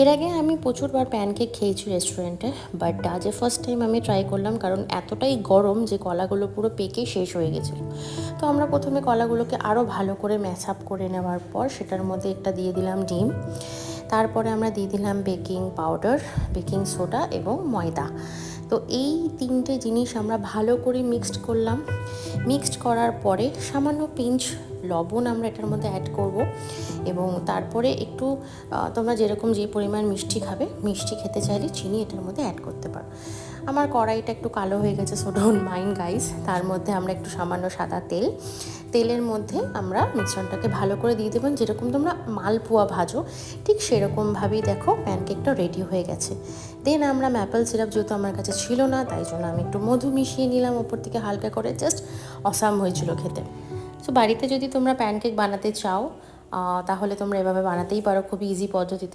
এর আগে আমি প্রচুরবার প্যানকেক খেয়েছি রেস্টুরেন্টে, বাট আজ ফার্স্ট টাইম আমি ট্রাই করলাম, কারণ এতটাই গরম যে কলাগুলো পুরো পেকে শেষ হয়ে গেছিলো। তো আমরা প্রথমে কলাগুলোকে আরও ভালো করে ম্যাশ আপ করে নেওয়ার পর সেটার মধ্যে একটা দিয়ে দিলাম ডিম, তারপরে আমরা দিয়ে দিলাম বেকিং পাউডার, বেকিং সোডা এবং ময়দা। তো এই তিনটে জিনিস আমরা ভালো করে মিক্সড করলাম। মিক্সড করার পরে সামান্য পিঞ্চ লবণ আমরা এটার মধ্যে অ্যাড করব, এবং তারপরে একটু তোমরা যেরকম যে পরিমাণ মিষ্টি খাবে, মিষ্টি খেতে চাইলে চিনি এটার মধ্যে অ্যাড করতে পারো। আমার কড়াইটা একটু কালো হয়ে গেছে, সো ডোন্ট মাইন্ড গাইস। তার মধ্যে আমরা একটু সামান্য সাদা তেলের মধ্যে আমরা মিশ্রণটাকে ভালো করে দিয়ে দেবেন, যেরকম তোমরা মালপোয়া ভাজো ঠিক সেরকমভাবেই দেখো প্যানকেকটা রেডি হয়ে গেছে। দেন আমরা ম্যাপেল সিরাপ, যেহেতু আমার কাছে ছিল না, তাই জন্য আমি একটু মধু মিশিয়ে নিলাম ওপর থেকে হালকা করে, জাস্ট অসাম হয়েছিল খেতে। সো বাড়িতে যদি তোমরা প্যানকেক বানাতে চাও তাহলে তোমরা এভাবে বানাতেই পারো, খুব ইজি পদ্ধতিতে।